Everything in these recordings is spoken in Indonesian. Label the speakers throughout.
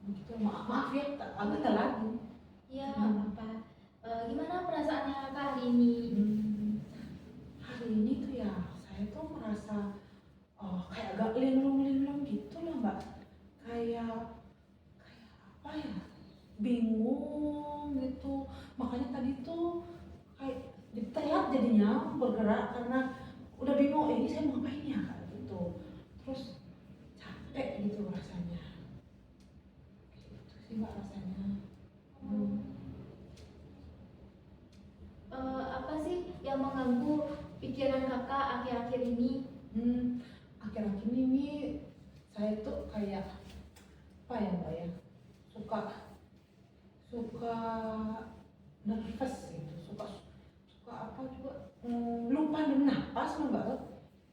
Speaker 1: Begitu, maaf ya, agak telat.
Speaker 2: Iya, nggak apa-apa. Gimana perasaannya Kak hari ini?
Speaker 1: Hari ini tuh ya, saya tuh merasa kayak agak linglung-linglung gitu loh Mbak. Kayak apa ya? Bingung gitu. Makanya tadi tuh kayak telat jadinya bergerak karena udah bingung, ini saya mau ngapain ya kayak gitu. Terus capek gitu rasanya. Gitu sih Mbak rasanya.
Speaker 2: Apa sih yang mengganggu pikiran Kakak akhir-akhir ini?
Speaker 1: Akhir-akhir ini saya tuh kayak apa ya Mbak ya, suka suka nervous gitu, suka apa juga, lupa napas loh Mbak.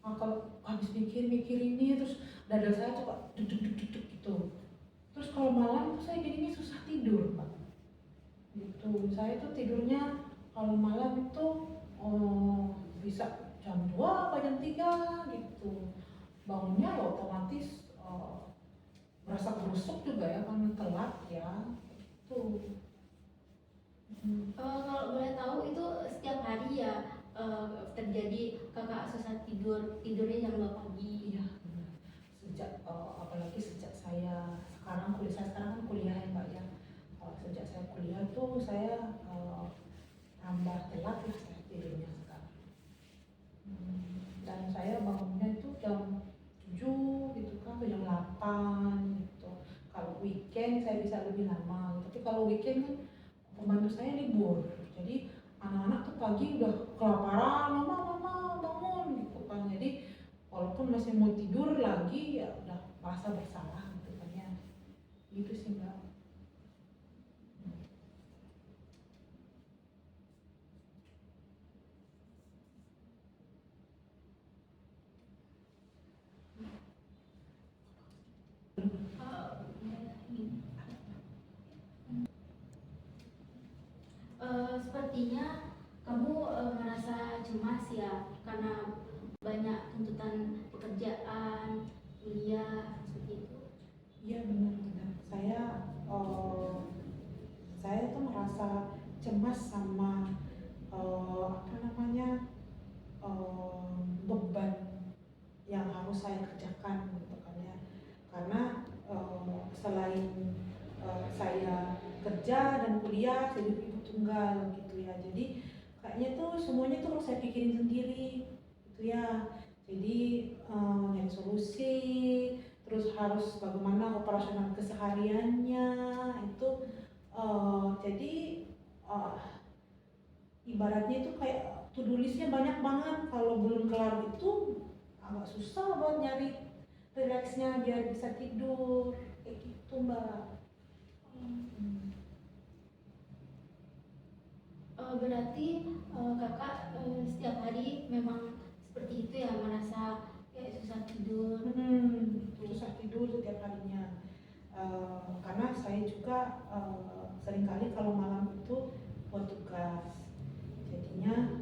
Speaker 1: Kalau habis mikir ini terus dada saya suka deg deg deg deg gitu. Terus kalau malam tuh saya jadinya susah tidur Mbak. Gitu. Saya tuh tidurnya kalau malam itu bisa jam 2 atau jam 3 gitu. Bangunnya ya otomatis merasa berusuk juga ya karena telat ya. Tuh.
Speaker 2: Kalau boleh tahu itu setiap hari ya terjadi Kakak susah tidurnya jam 2 pagi.
Speaker 1: Iya, benar. Sejak apalagi sejak saya sekarang kuliah, saya sekarang kan kuliah ya Mbak ya. Sejak saya kuliah tuh saya tambah telat lah saya tidurnya sekarang. Dan saya bangunnya itu jam 7 gitu kan, atau jam 8 gitu. Kalau weekend saya bisa lebih lama, tapi kalau weekend kan pembantu saya libur. Jadi anak-anak tuh pagi udah kelaparan, mama mama bangun gitu kan. Jadi walaupun masih mau tidur lagi ya udah merasa bersalah gitu kan ya. Gitu sih Mbak.
Speaker 2: Sepertinya kamu merasa cemas ya karena banyak tuntutan pekerjaan, kuliah seperti itu.
Speaker 1: Iya benar-benar. Saya tuh merasa cemas sama apa namanya, beban yang harus saya kerjakan gitu kan ya. Karena selain saya kerja dan kuliah, saya juga ibu tunggal gitu ya. Jadi kayaknya tuh semuanya tuh harus saya pikirin sendiri gitu ya. Jadi nyari solusi, terus harus bagaimana operasional kesehariannya itu. Jadi eh, ibaratnya itu kayak to do listnya banyak banget. Kalau belum kelar itu agak susah buat nyari relaxnya biar bisa tidur kayak gitu Mbak.
Speaker 2: Berarti kakak setiap hari memang seperti itu ya, merasa kayak susah tidur.
Speaker 1: Susah tidur setiap harinya. Karena saya juga seringkali kalau malam itu buat tugas, jadinya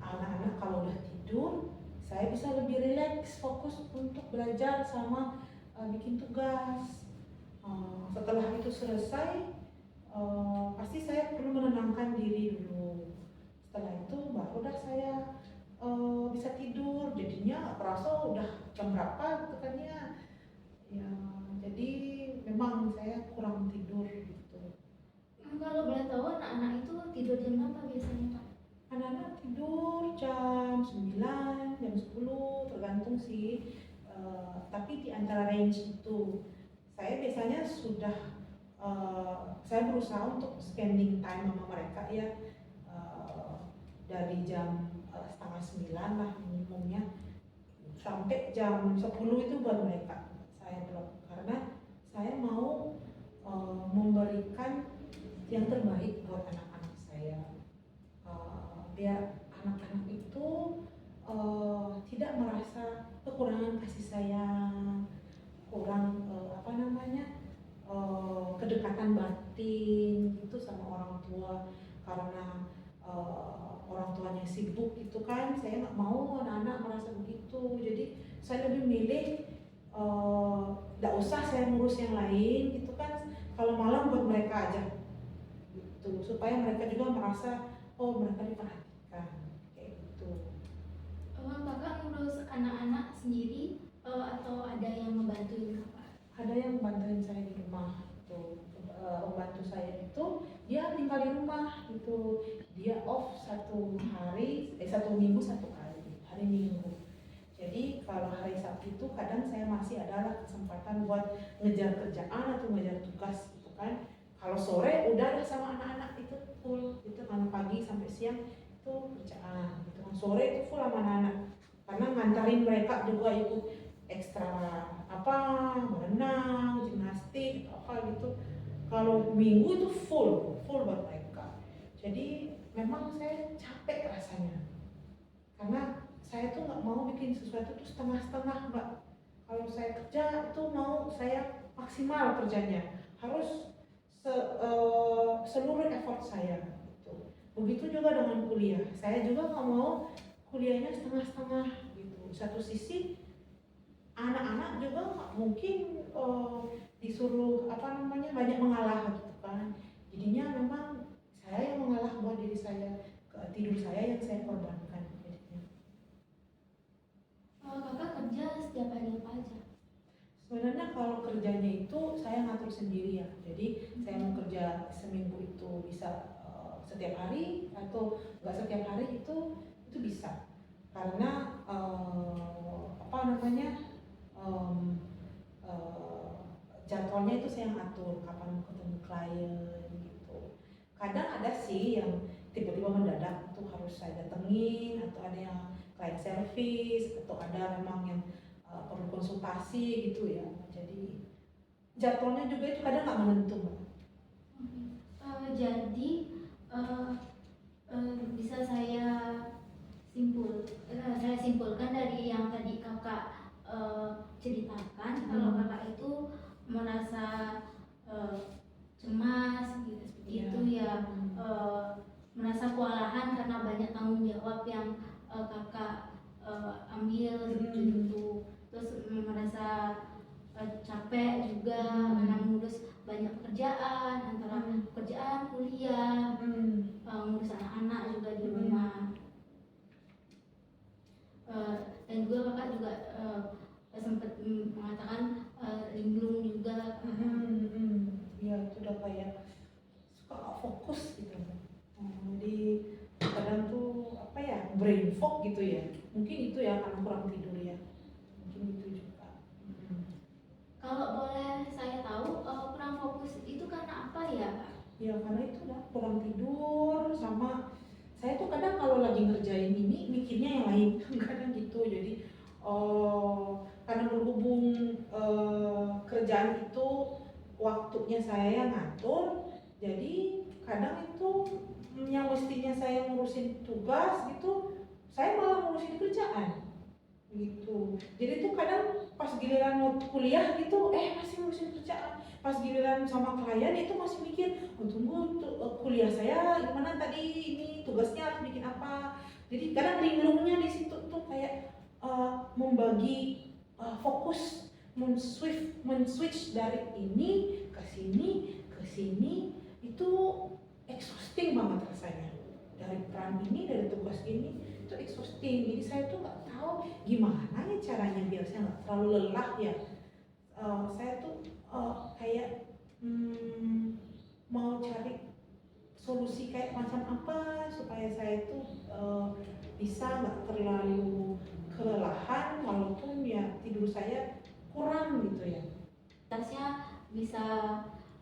Speaker 1: anak-anak kalau udah tidur saya bisa lebih rileks fokus untuk belajar sama bikin tugas. Setelah itu selesai, pasti saya perlu menenangkan diri dulu. Setelah itu baru dah saya bisa tidur. Jadinya nggak kerasa udah jam berapa gitu kan ya. Ya, jadi memang saya kurang tidur gitu.
Speaker 2: Kalau boleh tahu anak-anak itu tidur jam berapa biasanya Kak?
Speaker 1: Anak-anak tidur jam 9, jam 10 tergantung sih. Tapi di antara range itu saya biasanya sudah saya berusaha untuk spending time sama mereka ya, dari jam setengah 9 lah minimumnya sampai jam 10 itu buat mereka saya blok, karena saya mau memberikan yang terbaik buat anak-anak saya. Biar anak-anak itu tidak merasa kekurangan kasih sayang, kurang apa namanya, kedekatan batin itu sama orang tua. Karena orang tuanya sibuk gitu kan, saya nggak mau anak-anak merasa begitu. Jadi saya lebih milih nggak usah saya ngurus yang lain gitu kan, kalau malam buat mereka aja gitu, supaya mereka juga merasa oh mereka diperhatikan kayak gitu.
Speaker 2: Kakak ngurus anak-anak sendiri atau ada yang membantuin kakak?
Speaker 1: Ada yang bantuin saya di rumah itu. Pembantu saya itu dia tinggal di rumah itu, dia off satu minggu satu kali, hari Minggu. Jadi kalau hari Sabtu itu kadang saya masih ada kesempatan buat ngejar kerjaan atau ngejar tugas gitu kan. Kalau sore udah sama anak-anak itu full, itu kan pagi sampai siang itu kerjaan gitu kan. Sore itu full sama anak-anak, karena ngantarin mereka juga ikut ekstra apa, berenang, gimnastik atau apa gitu. Kalau minggu itu full buat mereka. Jadi memang saya capek rasanya, karena saya tuh nggak mau bikin sesuatu tuh setengah-setengah mbak. Kalau saya kerja itu mau saya maksimal kerjanya, harus seluruh effort saya gitu. Begitu juga dengan kuliah, saya juga nggak mau kuliahnya setengah-setengah gitu. Satu sisi anak-anak juga nggak mungkin disuruh apa namanya banyak mengalah gitu kan. Jadinya memang saya yang mengalah buat diri saya, tidur saya yang saya korbankan.
Speaker 2: Kakak kerja setiap hari apa aja?
Speaker 1: Sebenarnya kalau kerjanya itu saya ngatur sendiri ya. Jadi saya mau kerja seminggu itu bisa setiap hari atau nggak setiap hari itu bisa. Karena apa namanya jadwalnya itu saya ngatur kapan mau ketemu klien gitu. Kadang ada sih yang tiba-tiba mendadak itu harus saya datengin, atau ada yang client service, atau ada memang yang perlu konsultasi gitu ya. Jadi jadwalnya juga itu kadang nggak menentu.
Speaker 2: Jadi bisa saya simpulkan dari yang tadi kakak ceritakan, kalau kakak itu merasa cemas gitu seperti itu ya, merasa kewalahan karena banyak tanggung jawab yang kakak ambil gitu, terus merasa capek juga karena mengurus banyak pekerjaan, antara pekerjaan, kuliah, ngurus anak-anak juga di rumah. Dan juga kakak juga sempat mengatakan linglung juga.
Speaker 1: Ya itu udah kayak suka gak fokus gitu. Jadi kadang tuh apa ya, brain fog gitu ya. Mungkin itu ya karena kurang tidur ya. Mungkin itu juga.
Speaker 2: Kalau boleh saya tahu kurang fokus itu karena apa ya Kak?
Speaker 1: Ya karena itu lah kurang tidur, sama saya tuh kadang kalau lagi ngerjain ini mikirnya yang lain kadang gitu. Jadi karena berhubung kerjaan itu waktunya saya yang ngatur, jadi kadang itu yang mestinya saya ngurusin tugas gitu, saya malah ngurusin kerjaan gitu. Jadi tuh kadang pas giliran mau kuliah gitu masih ngurusin kerjaan, pas giliran sama klien itu masih mikir tunggu kuliah saya gimana tadi, ini tugasnya harus bikin apa. Jadi kadang linglungnya di situ tuh kayak membagi fokus, men-switch dari ini ke sini itu exhausting banget rasanya. Dari peran ini, dari tugas ini itu exhausting. Jadi saya tuh nggak tahu gimana ya caranya biar saya nggak terlalu lelah ya. Saya tuh kayak mau cari solusi kayak macam apa supaya saya tuh bisa nggak terlalu kelelahan walaupun ya tidur saya kurang gitu ya.
Speaker 2: Tasnya bisa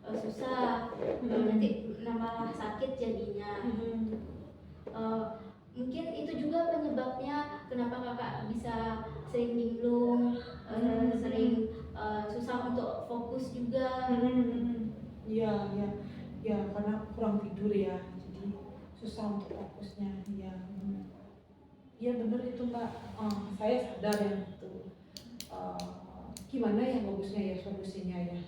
Speaker 2: susah, nanti nambah sakit jadinya. Mungkin itu juga penyebabnya kenapa kakak bisa sering linglung, sering susah untuk fokus juga.
Speaker 1: Ya karena kurang tidur ya, jadi susah untuk fokusnya. Ya bener itu mbak. Saya sadar ya itu gimana ya bagusnya ya solusinya ya.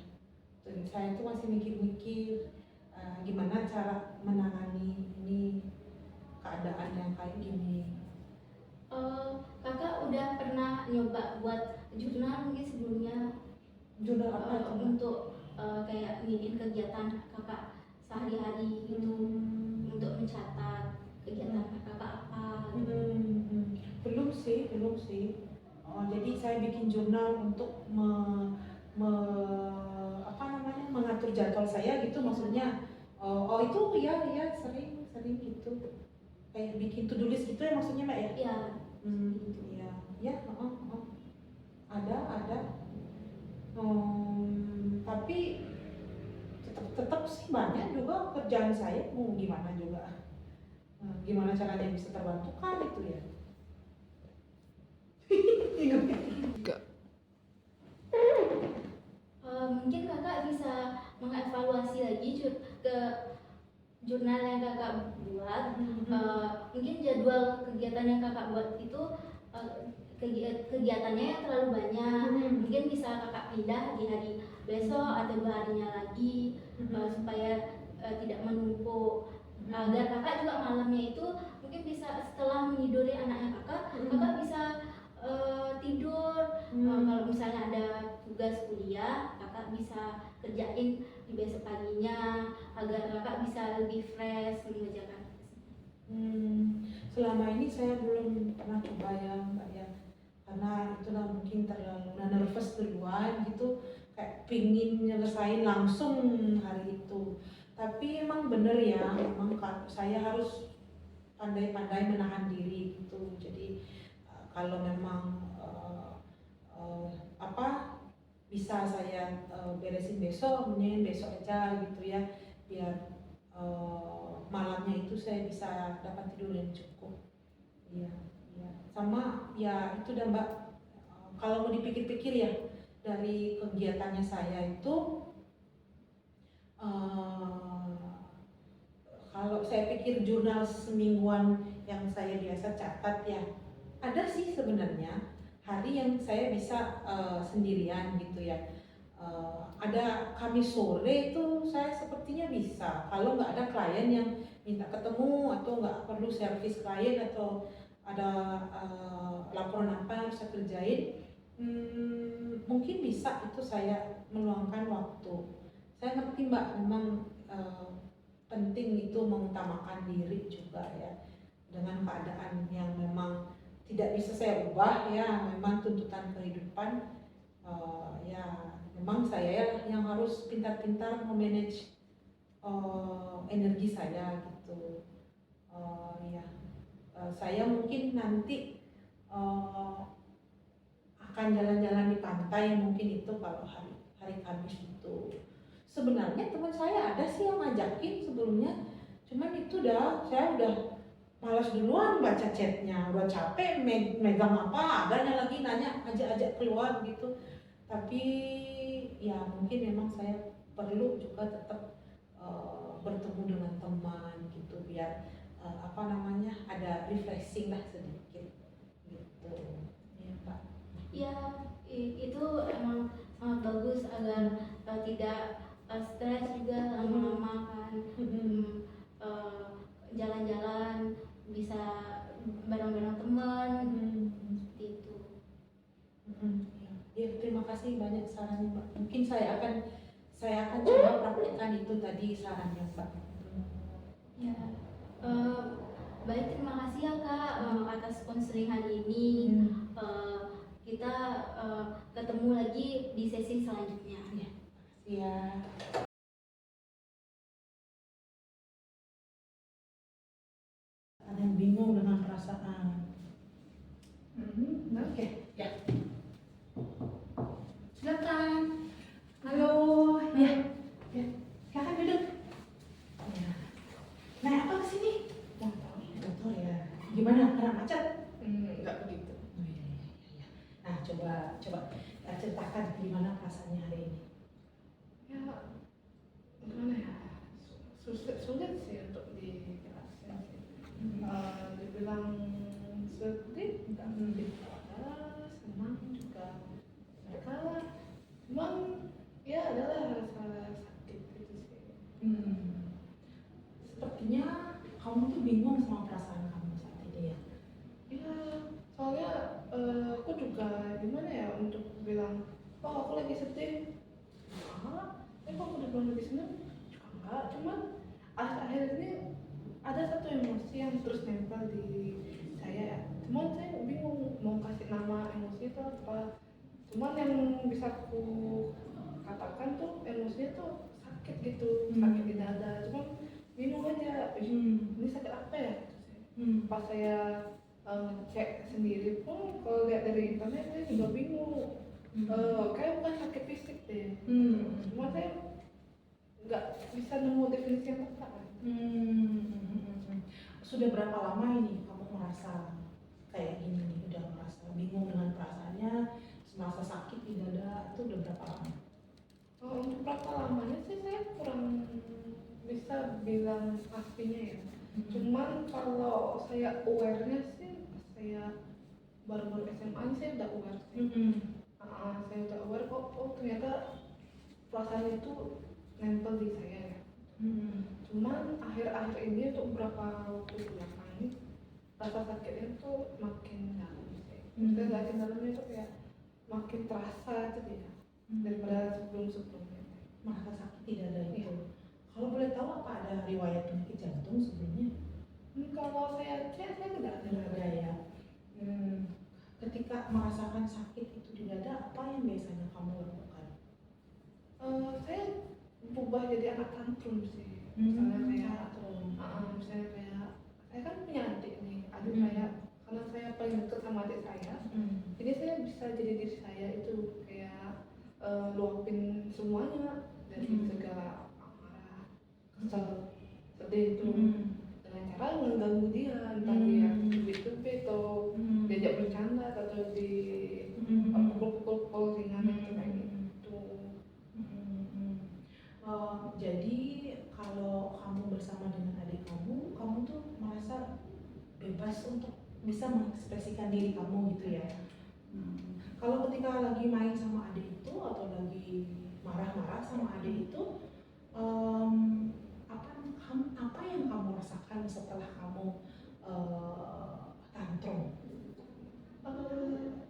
Speaker 1: Jadi saya tuh masih mikir-mikir gimana cara menangani ini keadaan yang kayak gini.
Speaker 2: Kakak udah pernah nyoba buat jurnal mungkin sebelumnya
Speaker 1: Jurnal apa itu, Mbak?
Speaker 2: untuk kayak nginin kegiatan kakak sehari-hari gitu, untuk mencatat kegiatan kakak apa gitu.
Speaker 1: Belum sih, belum sih. Oh, jadi saya bikin jurnal untuk apa namanya, mengatur jadwal saya gitu maksudnya. Oh, itu ya sering sering gitu. Kayak bikin to do list gitu ya maksudnya, Mbak ya?
Speaker 2: Ya,
Speaker 1: Iya, ya, ada. Tapi tetap sih banyak juga kerjaan saya, mau gimana juga. Gimana caranya bisa terbantukan itu ya?
Speaker 2: mungkin kakak bisa mengevaluasi lagi ke jurnal yang kakak buat. Mungkin jadwal kegiatan yang kakak buat itu kegiatannya yang terlalu banyak. Mungkin bisa kakak pindah di hari besok atau 2 harinya lagi, supaya tidak menumpuk, agar kakak juga malamnya itu mungkin bisa setelah meniduri anaknya kakak bisa tidur. Kalau misalnya ada tugas kuliah, kakak bisa kerjain di besok paginya agar kakak bisa lebih fresh mengerjakan.
Speaker 1: Selama ini saya belum pernah coba ya, Mbak ya, karena itulah mungkin terlalu nervous duluan gitu, kayak pingin nyelesain langsung hari itu. Tapi emang bener ya, memang kan saya harus pandai-pandai menahan diri gitu. Jadi kalau memang apa bisa saya beresin besok, mending besok aja gitu ya, biar malamnya itu saya bisa dapat tidur yang cukup. Iya, iya. Sama ya itu dah Mbak. Kalau mau dipikir-pikir ya, dari kegiatannya saya itu, kalau saya pikir jurnal semingguan yang saya biasa catat ya, ada sih sebenarnya hari yang saya bisa sendirian gitu ya. Ada Kamis sore itu saya sepertinya bisa, kalau nggak ada klien yang minta ketemu atau nggak perlu servis klien atau ada laporan apa yang harus saya kerjain, mungkin bisa itu saya meluangkan waktu. Saya ngerti Mbak, memang penting itu mengutamakan diri juga ya, dengan keadaan yang memang tidak bisa saya ubah ya, memang tuntutan kehidupan. Ya memang saya yang harus pintar-pintar memanage energi saya gitu. Ya saya mungkin nanti akan jalan-jalan di pantai mungkin itu kalau hari Kamis itu. Sebenarnya teman saya ada sih yang ngajakin sebelumnya, cuman itu saya udah malas duluan baca chatnya, udah capek megang apa adanya lagi nanya ajak-ajak keluar gitu. Tapi ya mungkin memang saya perlu juga tetap bertemu dengan teman gitu, biar apa namanya, ada refreshing lah sedikit gitu ya Pak.
Speaker 2: Ya, itu emang sangat bagus agar tidak stres juga lama-lama kan. Jalan-jalan bisa bareng-bareng teman, seperti itu.
Speaker 1: Ya, terima kasih banyak sarannya Mbak. Mungkin saya akan coba praktekkan itu tadi sarannya Mbak.
Speaker 2: Ya, baik, terima kasih ya Kak atas konseling hari ini. Kita ketemu lagi di sesi selanjutnya.
Speaker 1: Ya, makasih ya. Ada yang bingung dengan perasaan. Oke, ya. Silakan. Halo, ya, silakan duduk. Ya. Naik apa ke sini? Motor ya. Gimana? Kena macet?
Speaker 3: Enggak begitu.
Speaker 1: Oh, iya. Nah, coba ceritakan gimana perasaannya hari ini.
Speaker 3: Ya, gimana ya? Sulit sih untuk dijelasin sih. Dibilang sedih, enggak sedih. Senang juga. Mereka, cuman ya adalah rasa sakit gitu sih.
Speaker 1: Sepertinya kamu tuh bingung sama perasaan kamu saat ini ya.
Speaker 3: Ya, soalnya aku juga gimana ya untuk bilang oh aku lagi sedih, kok aku dibilang lagi seneng juga enggak, cuman akhir-akhir ini ada satu emosi yang terus nempel di saya ya, cuman saya bingung mau kasih nama emosi itu apa. Cuman yang bisa aku katakan tuh emosinya tuh sakit gitu, sakit di dada, cuman bingung aja, ini sakit apa ya gitu. Pas saya cek sendiri pun kalau lihat dari internet saya juga bingung. Kayak bukan sakit fisik deh, cuma saya nggak bisa nemu definisi yang tepat.
Speaker 1: Sudah berapa lama ini kamu merasa kayak gini nih, udah merasa bingung dengan perasaannya, merasa sakit di dada, itu udah berapa lama?
Speaker 3: Untuk berapa lamanya sih saya kurang bisa bilang pastinya ya. Cuman kalau saya aware-nya sih saya baru-baru SMA ini saya udah aware sih. Saya udah aware oh ternyata perasaan itu nempel di saya ya. Cuman akhir-akhir ini untuk beberapa waktu belakang ini rasa sakitnya tuh makin dalam sih. Dan makin dalamnya itu kayak makin terasa aja dia daripada sebelum-sebelumnya.
Speaker 1: Merasa sakit di dada itu. Kalau boleh tahu apa ada riwayat penyakit jantung sebelumnya?
Speaker 3: Kalau saya cek saya tidak ada
Speaker 1: ya. Ketika merasakan sakit itu di dada, apa yang biasanya kamu lakukan?
Speaker 3: Saya berubah jadi anak tantrum sih. Misalnya
Speaker 1: Tantrum.
Speaker 3: kayak saya kan punya adik nih, adik saya karena saya paling dekat sama adik saya, jadi saya bisa jadi diri saya itu kayak luapin semuanya dari segala amarah, kesel, sedih itu dengan cara mengganggu dia, entah dia cubit-cubit atau diajak bercanda atau di pukul-pukul ringan itu kayak gitu.
Speaker 1: Jadi kalau kamu bersama dengan adik kamu, kamu tuh merasa bebas untuk bisa mengekspresikan diri kamu gitu ya. Kalau ketika lagi main sama adik itu atau lagi marah-marah sama adik itu, apa yang kamu rasakan setelah kamu tantrum?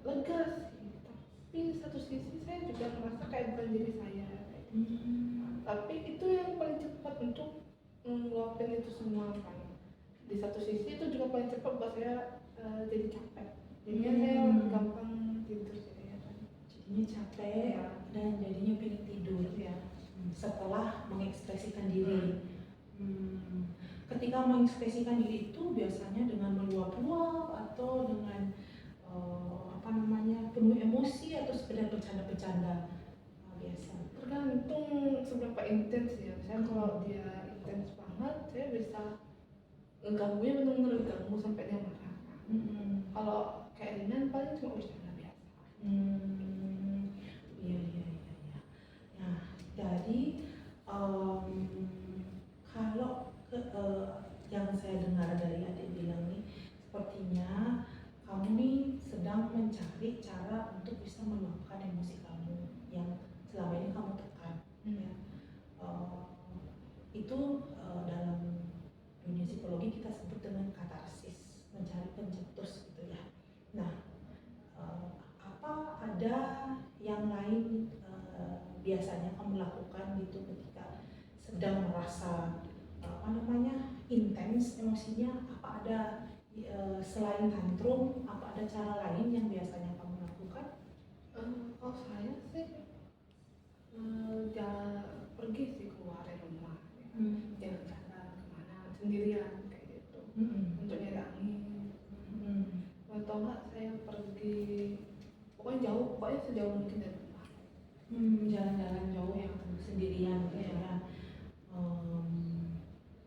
Speaker 3: Lega sih, tapi di satu sisi saya juga merasa kayak bukan diri saya. Tapi itu yang paling cepat untuk ngeluapin itu semua kan. Di satu sisi itu juga paling cepat buat saya jadi capek. Jadinya saya gampang tidur jadinya kan.
Speaker 1: Jadinya capek dan jadinya pengen tidur ya. Setelah mengekspresikan diri. Ketika mengekspresikan diri itu biasanya dengan meluap-luap atau dengan penuh emosi atau sekedar bercanda-bercanda biasa.
Speaker 3: Tergantung seberapa intens ya. Misalnya kalau dia intens banget, saya bisa ngeganggunya benar-benar ngeganggu sampai dia marah. Kalau kayak ringan paling cuma bercanda biasa.
Speaker 1: Iya. Nah, jadi kalau yang saya dengar dari adik bilang nih, sepertinya kamu nih sedang mencari cara untuk bisa meluapkan emosi kamu yang selama ini kamu tekan. Ya. Itu dalam dunia psikologi kita sebut dengan katarsis, mencari pencetus gitu ya. Nah, apa ada yang lain biasanya kamu lakukan gitu ketika sedang merasa intens emosinya? Apa ada selain tantrum, apa ada cara lain yang biasanya kamu lakukan?
Speaker 3: Kalau saya sih pergi sih keluar dari rumah, jalan-jalan kemana sendirian kayak gitu, untuk nyari angin. Atau enggak saya pergi pokoknya jauh, pokoknya sejauh mungkin dari rumah.
Speaker 1: Jalan-jalan jauh yang sendirian gitu ya.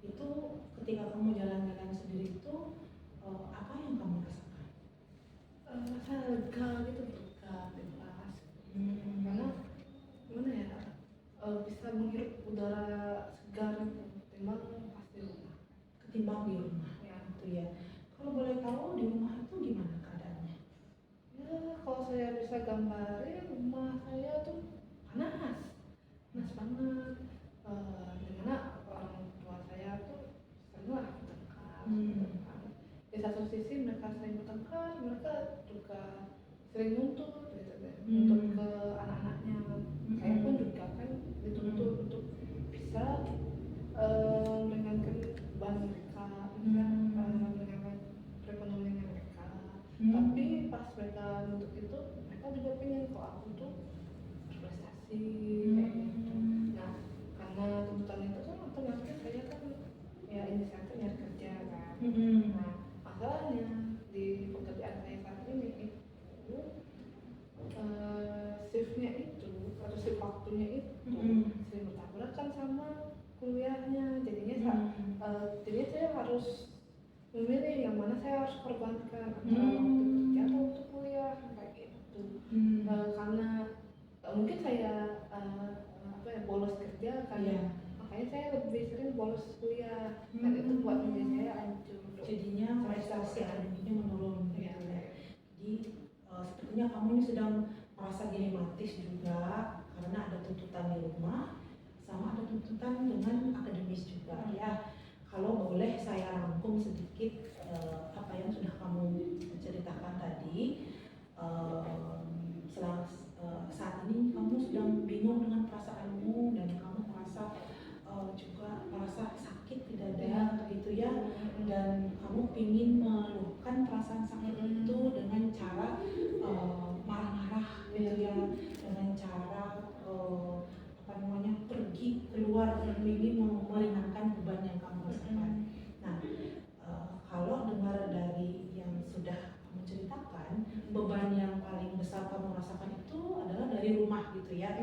Speaker 1: Itu ketika kamu jalan-jalan sendiri itu apa yang kamu rasakan?
Speaker 3: Rasa lega gitu, lega, bebas. Karena gimana ya, bisa menghirup udara segar ketimbang pas di rumah.
Speaker 1: Ketimbang di rumah ya, gitu ya. Kalau boleh tahu di rumah itu gimana keadaannya?
Speaker 3: Ya kalau saya bisa gambarin, rumah saya tuh panas banget. Dimana orang tua saya tuh seringlah bertengkar. Di satu sisi mereka sering bertengkar, mereka juga sering nuntut gitu deh, nuntut ke anak-anaknya Nah, masalahnya di pekerjaan saya saat ini itu shiftnya itu atau shift waktunya itu sering bertabrakan sama kuliahnya, jadinya saya harus memilih yang mana saya harus korbankan antara waktu kerja atau waktu kuliah kayak gitu. Karena mungkin saya bolos kerja karena makanya saya lebih sering bolos kuliah dan itu buat diri saya hancur.
Speaker 1: Jadinya prestasi akademiknya menurun gitu
Speaker 3: Iya.
Speaker 1: ya. Jadi sepertinya kamu ini sedang merasa dilematis juga karena ada tuntutan di rumah sama ada tuntutan dengan akademis juga ya. Kalau boleh saya rangkum sedikit apa yang sudah kamu ceritakan tadi, saat ini kamu sedang bingung dengan perasaanmu dan kamu merasa juga merasa sakit di dada gitu ya, dan kamu ingin meluapkan perasaan sakit itu dengan cara marah-marah gitu ya, dengan cara pergi keluar dan ingin meringankan beban yang kamu rasakan. Nah, kalau dengar dari yang sudah kamu ceritakan, beban yang paling besar kamu rasakan itu adalah dari rumah gitu ya,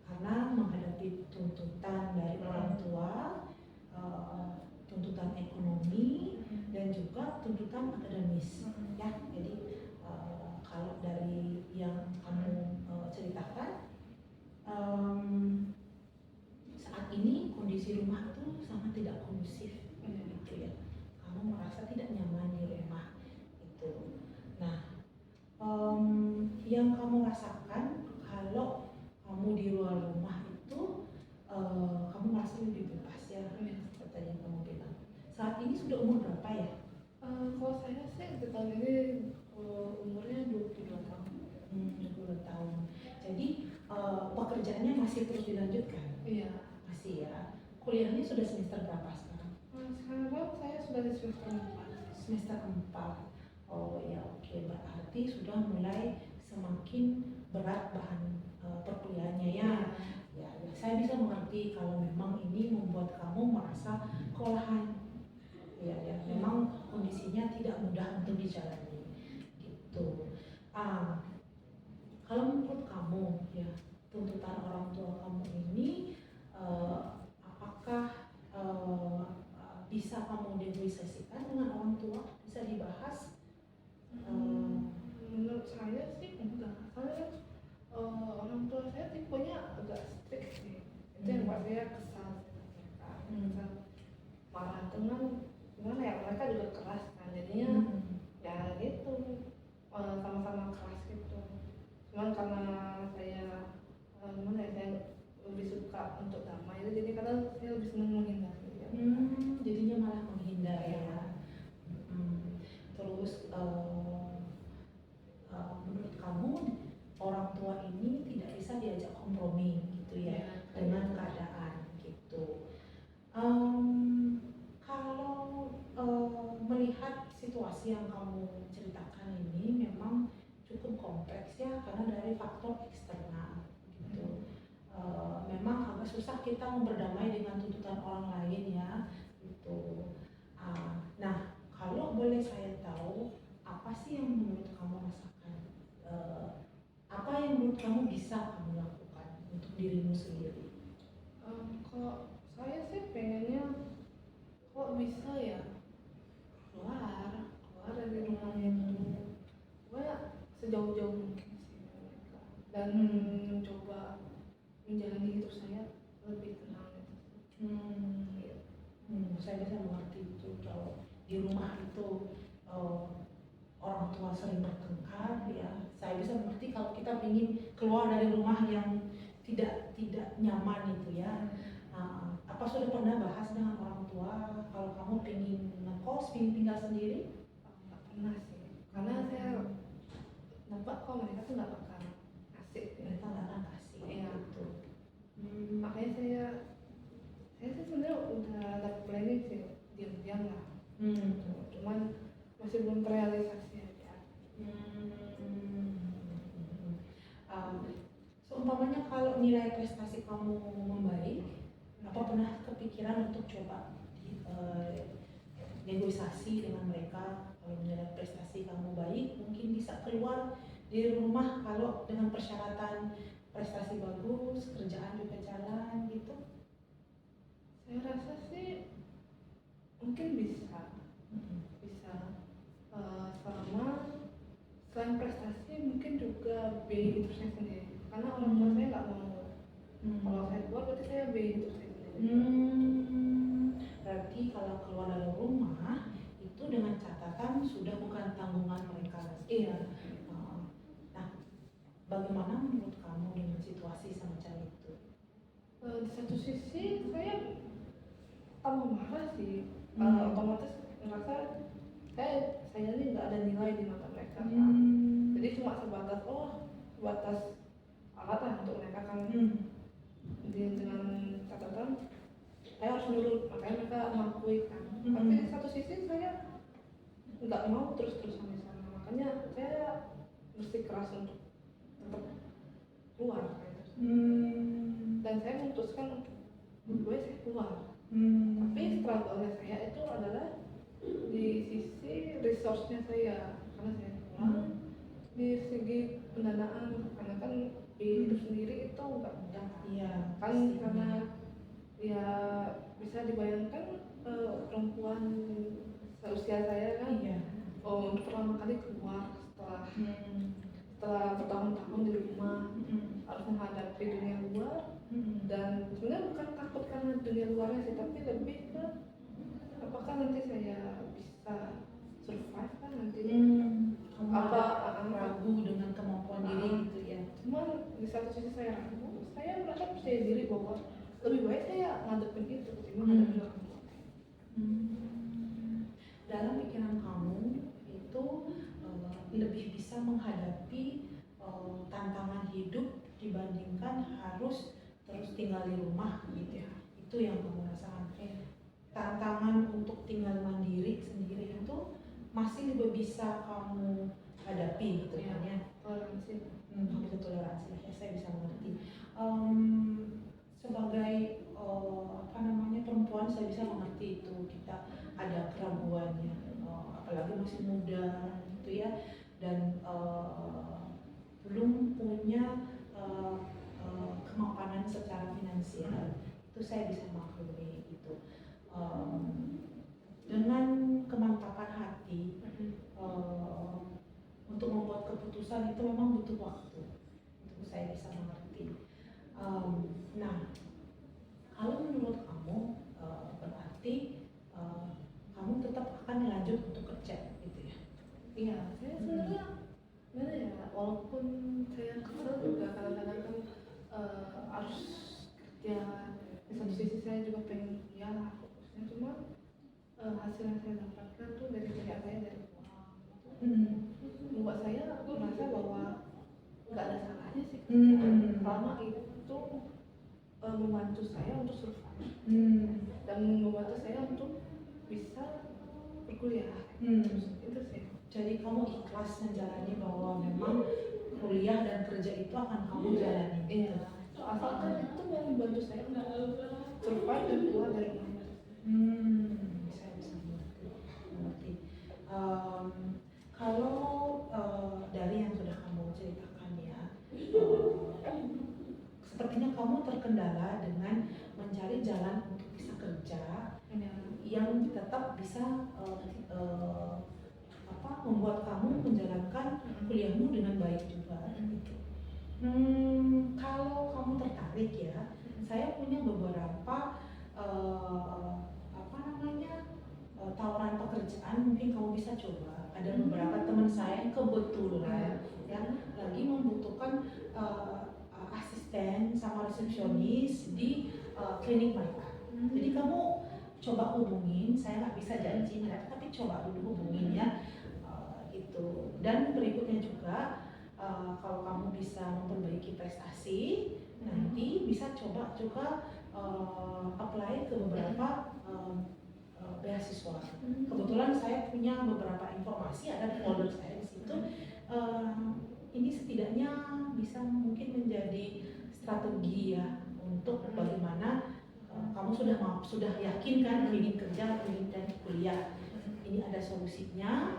Speaker 1: karena menghadapi tuntutan dari orang tua, tuntutan ekonomi, dan juga tuntutan akademis ya. Jadi kalau dari yang kamu ceritakan, saat ini kondisi rumah itu sangat tidak kondusif gitu ya. Kamu merasa tidak nyaman di rumah itu. Nah, yang kamu rasakan kalau kamu di luar rumah itu kamu merasa lebih bebas ya, seperti yang kamu bilang. Saat ini sudah umur berapa ya?
Speaker 3: Kalau saya sih di tahun ini umurnya 22 tahun.
Speaker 1: 22 tahun. Jadi pekerjaannya masih terus dilanjutkan?
Speaker 3: Iya.
Speaker 1: Masih ya. Kuliahnya sudah semester berapa sekarang?
Speaker 3: Sekarang saya sudah di semester 4.
Speaker 1: Semester 4. Oh ya, oke. Berarti sudah mulai semakin berat bahan perkuliahannya ya. Ya, saya bisa mengerti kalau memang ini membuat kamu merasa kelelahan. Ya, memang kondisinya tidak mudah untuk dijalani. Gitu. Kalau menurut kamu ya, tuntutan orang tua kamu ini apakah bisa kamu negosiasikan dengan orang tua? Bisa dibahas?
Speaker 3: Menurut saya sih enggak, soalnya orang tua saya tipenya agak strict sih. Itu yang buat saya kesal mereka. Marah dengan gimana ya, mereka juga keras kan, jadinya ya gitu, sama-sama keras gitu. Cuman karena saya saya lebih suka untuk damai, jadi kadang saya lebih senang menghindari ya.
Speaker 1: Jadinya malah menghindar ya. Terus menurut kamu orang tua ini tidak bisa diajak kompromi gitu ya, dengan keadaan gitu. Kalau melihat situasi yang kamu ceritakan ini memang cukup kompleks ya, karena dari faktor eksternal gitu. Memang agak susah kita berdamai dengan tuntutan orang lain ya gitu. Nah, kalau boleh saya tahu, apa sih yang menurut kamu rasakan? Apa yang menurut kamu bisa kamu lakukan untuk dirimu sendiri?
Speaker 3: Kalau saya sih pengennya kok bisa ya keluar dari rumahnya itu, sejauh-jauh mungkin sih mereka, dan mencoba menjalani hidup saya lebih tenang gitu.
Speaker 1: Saya bisa mengerti itu. Kalau di rumah itu orang tua sering bertengkar ya, saya bisa mengerti kalau kita ingin keluar dari rumah yang tidak nyaman itu ya. Apa sudah pernah bahas dengan orang tua kalau kamu pengen ngekos, pengen tinggal sendiri?
Speaker 3: Nggak pernah sih, karena saya nampak kok mereka tuh nggak bakal kasih,
Speaker 1: Mereka nggak akan kasih gitu.
Speaker 3: Makanya saya sih sebenarnya udah ada planning sih, diam-diam lah. Cuman masih belum terrealisasi aja.
Speaker 1: Seumpamanya kalau nilai prestasi kamu membaik, apa pernah kepikiran untuk coba negosiasi dengan mereka. Kalau melihat prestasi kamu baik, mungkin bisa keluar dari rumah. Kalau dengan persyaratan prestasi bagus, kerjaan juga jalan gitu.
Speaker 3: Saya rasa sih mungkin bisa selama selain prestasi mungkin juga biaya hidup saya sendiri, karena orang tua saya nggak mau kalau saya keluar berarti saya biaya hidup saya sendiri.
Speaker 1: Berarti kalau keluar dari rumah itu dengan catatan sudah bukan tanggungan mereka.
Speaker 3: Iya.
Speaker 1: Nah, bagaimana menurut kamu dengan situasi semacam itu?
Speaker 3: Di satu sisi saya tambah marah sih, otomatis merasa saya ini nggak ada nilai di mata mereka kan. Jadi cuma sebatas alat lah untuk mereka kan. Dengan catatan saya harus nurut, makanya mereka mengakui kan. Tapi di satu sisi saya nggak mau terus-terusan di sana, makanya saya mesti keras untuk tetap keluar gitu. Dan saya memutuskan untuk gue saya keluar. Tapi struggle-nya saya itu adalah di sisi resource-nya saya, karena saya pulang di segi pendanaan, karena kan hidup sendiri itu nggak mudah kan, karena ya bisa dibayangkan perempuan seusia saya kan untuk pertama kali keluar setelah bertahun-tahun di rumah, harus menghadapi dunia luar. Dan sebenarnya bukan takut karena dunia luarnya sih, tapi lebih ke apakah nanti saya bisa survive kan nanti.
Speaker 1: Ragu dengan kemampuan diri gitu ya.
Speaker 3: Cuman di satu sisi saya ragu, saya merasa percaya diri bahwa lebih baik saya ngadepin itu ketimbang ngadepin orang tua.
Speaker 1: Dalam pikiran kamu itu lebih bisa menghadapi tantangan hidup dibandingkan harus terus tinggal di rumah gitu ya. Itu yang kamu rasakan. Tantangan untuk tinggal mandiri sendiri itu masih lebih bisa kamu hadapi gitu kan ya.
Speaker 3: Toleransi.
Speaker 1: Kamu bisa toleransi, ya saya bisa mengerti. Sebagai perempuan saya bisa mengerti itu, kita ada keraguannya, apalagi masih muda gitu ya, dan belum punya kemapanan secara finansial. Itu saya bisa maklumi itu. Dengan kemantapan hati untuk membuat keputusan itu memang butuh waktu. Itu saya bisa mengerti. Nah, kalau menurut kamu berarti kamu tetap akan lanjut untuk kerja gitu ya?
Speaker 3: Iya, saya sebenarnya gimana ya, walaupun saya kesel juga kadang-kadang kan harus kerja. Di satu sisi saya juga pengen kuliah lah fokusnya, cuma hasil yang saya dapatkan tuh dari kerja saya dari uang gitu. Membuat saya merasa bahwa nggak ada salahnya sih selama itu membantu saya untuk survive dan membantu saya untuk bisa berkuliah. Itu sih.
Speaker 1: Jadi kamu ikhlas menjalani bahwa memang kuliah dan kerja itu akan kamu jalani.
Speaker 3: Iya. Asalkan itu mau membantu saya untuk survive dan keluar dari rumah.
Speaker 1: Saya bisa mengerti. Kalau dari yang sudah kamu ceritakan ya, sepertinya kamu terkendala dengan mencari jalan untuk bisa kerja yang tetap bisa membuat kamu menjalankan kuliahmu dengan baik juga. Kalau kamu tertarik ya, saya punya beberapa tawaran pekerjaan, mungkin kamu bisa coba. Ada beberapa teman saya yang kebetulan ya lagi membutuhkan asisten sama resepsionis di klinik mereka. Jadi kamu coba hubungin, saya nggak bisa janji tapi coba dulu hubungin ya. Itu. Dan berikutnya juga kalau kamu bisa memperbaiki prestasi, nanti bisa coba juga apply ke beberapa beasiswa. Kebetulan saya punya beberapa informasi, ada di folder saya di situ. Ini setidaknya bisa mungkin menjadi strategi ya untuk bagaimana kamu sudah yakin kan ingin kerja, ingin dan kuliah. ini ada solusinya,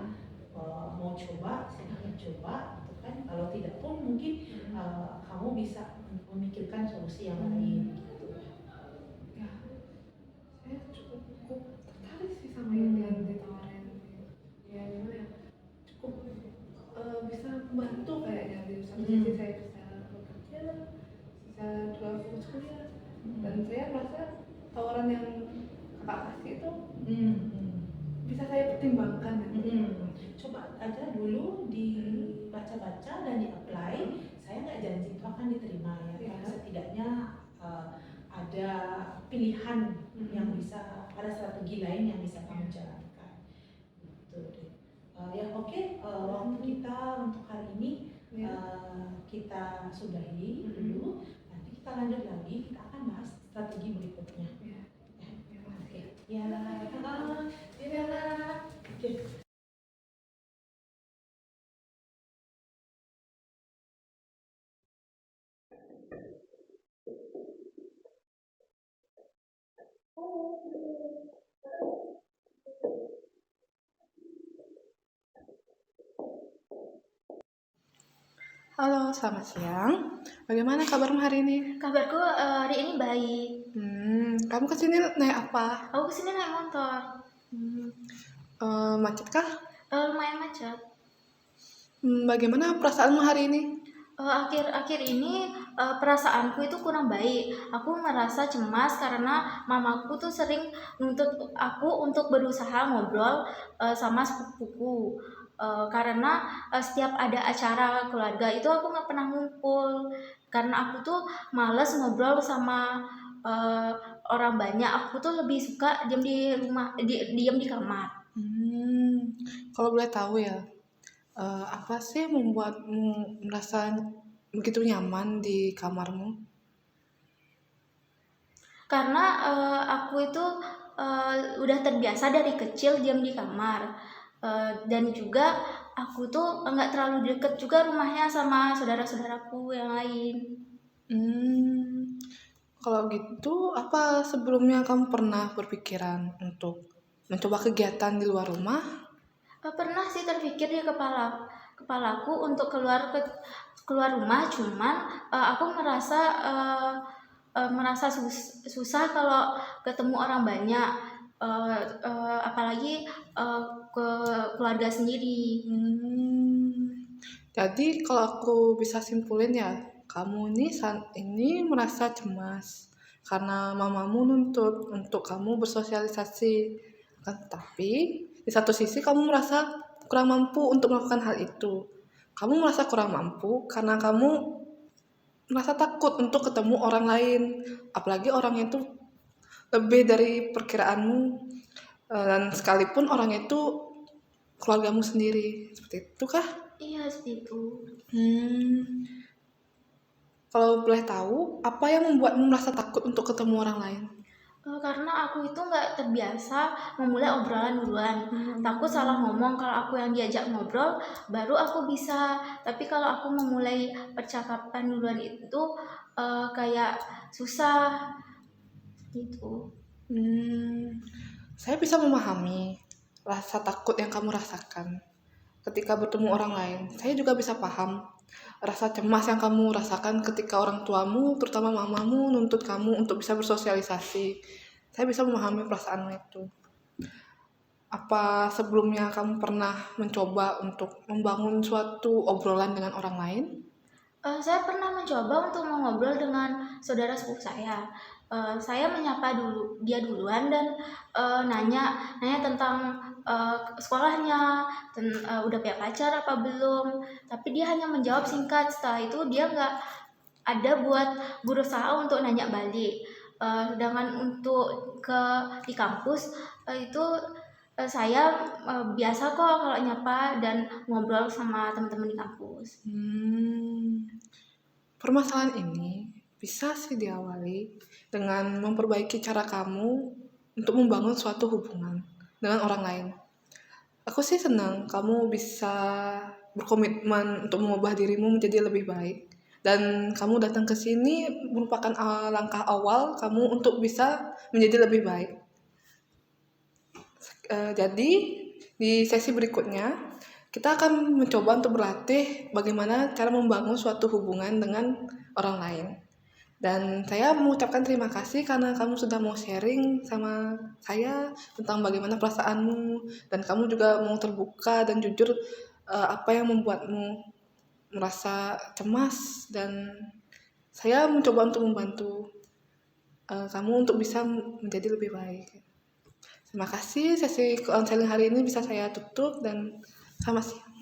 Speaker 1: mau coba silahkan coba gitu kan. Kalau tidak pun mungkin kamu bisa memikirkan solusi yang lain gitu.
Speaker 3: Ya, saya cukup tertarik sih sama yang ditawarin. Ya gimana ya, cukup bisa membantu kayaknya. Di satu sisi saya bisa bekerja, bisa juga fokus kuliah, dan saya merasa tawaran yang kakak kasih itu bisa saya pertimbangkan.
Speaker 1: Coba aja dulu dibaca-baca dan di-apply. Saya nggak janji itu akan diterima ya, tapi setidaknya ada pilihan yang bisa, ada strategi lain yang bisa kamu jalankan. Gitu deh. Ya oke, waktu kita untuk hari ini kita sudahi dulu. Nanti kita lanjut lagi, kita akan bahas strategi berikutnya. Oke.
Speaker 3: Halo, selamat siang. Bagaimana kabarmu hari ini?
Speaker 2: Kabarku hari ini baik.
Speaker 3: Kamu kesini naik apa?
Speaker 2: Aku kesini naik motor.
Speaker 3: Macet kah?
Speaker 2: Lumayan macet.
Speaker 3: Bagaimana perasaanmu hari ini?
Speaker 2: Akhir-akhir ini perasaanku itu kurang baik. Aku merasa cemas karena mamaku tuh sering nuntut aku untuk berusaha ngobrol sama sepupuku. Karena setiap ada acara keluarga itu aku nggak pernah ngumpul. Karena aku tuh males ngobrol sama orang banyak. Aku tuh lebih suka diam di rumah, diam di kamar.
Speaker 3: Kalau boleh tahu ya, apa sih yang membuatmu merasa begitu nyaman di kamarmu?
Speaker 2: Karena aku itu udah terbiasa dari kecil diam di kamar. Dan juga aku tuh nggak terlalu deket juga rumahnya sama saudara-saudaraku yang lain.
Speaker 3: Kalau gitu, apa sebelumnya kamu pernah berpikiran untuk mencoba kegiatan di luar rumah?
Speaker 2: Pernah sih terpikir di kepalaku untuk keluar rumah, cuman aku merasa susah kalau ketemu orang banyak, apalagi ke keluarga sendiri.
Speaker 3: Jadi kalau aku bisa simpulin ya, kamu ini saat ini merasa cemas karena mamamu nuntut untuk kamu bersosialisasi. Tapi di satu sisi kamu merasa kurang mampu untuk melakukan hal itu. Kamu merasa kurang mampu karena kamu merasa takut untuk ketemu orang lain, apalagi orang itu lebih dari perkiraanmu, dan sekalipun orang itu keluargamu sendiri. Seperti itu kah?
Speaker 2: Iya, seperti itu.
Speaker 3: Kalau boleh tahu, apa yang membuatmu merasa takut untuk ketemu orang lain?
Speaker 2: Karena aku itu nggak terbiasa memulai obrolan duluan. Takut salah ngomong. Kalau aku yang diajak ngobrol, baru aku bisa. Tapi kalau aku memulai percakapan duluan itu kayak susah gitu.
Speaker 3: Saya bisa memahami rasa takut yang kamu rasakan ketika bertemu orang lain. Saya juga bisa paham rasa cemas yang kamu rasakan ketika orang tuamu, terutama mamamu, nuntut kamu untuk bisa bersosialisasi. Saya bisa memahami perasaanmu itu. Apa sebelumnya kamu pernah mencoba untuk membangun suatu obrolan dengan orang lain?
Speaker 2: Saya pernah mencoba untuk mengobrol dengan saudara sepupu saya. Saya menyapa dia duluan dan nanya tentang sekolahnya, udah punya pacar apa belum. Tapi dia hanya menjawab singkat. Setelah itu dia nggak ada buat berusaha untuk nanya balik. Sedangkan untuk di kampus itu saya biasa kok kalau nyapa dan ngobrol sama teman-teman di kampus.
Speaker 3: Permasalahan ini bisa sih diawali dengan memperbaiki cara kamu untuk membangun suatu hubungan dengan orang lain. Aku sih senang kamu bisa berkomitmen untuk mengubah dirimu menjadi lebih baik. Dan kamu datang ke sini merupakan langkah awal kamu untuk bisa menjadi lebih baik. Jadi Di sesi berikutnya, kita akan mencoba untuk berlatih bagaimana cara membangun suatu hubungan dengan orang lain. Dan saya mengucapkan terima kasih karena kamu sudah mau sharing sama saya tentang bagaimana perasaanmu, dan kamu juga mau terbuka dan jujur apa yang membuatmu merasa cemas, dan saya mencoba untuk membantu kamu untuk bisa menjadi lebih baik. Terima kasih, sesi konseling hari ini bisa saya tutup dan selamat siang.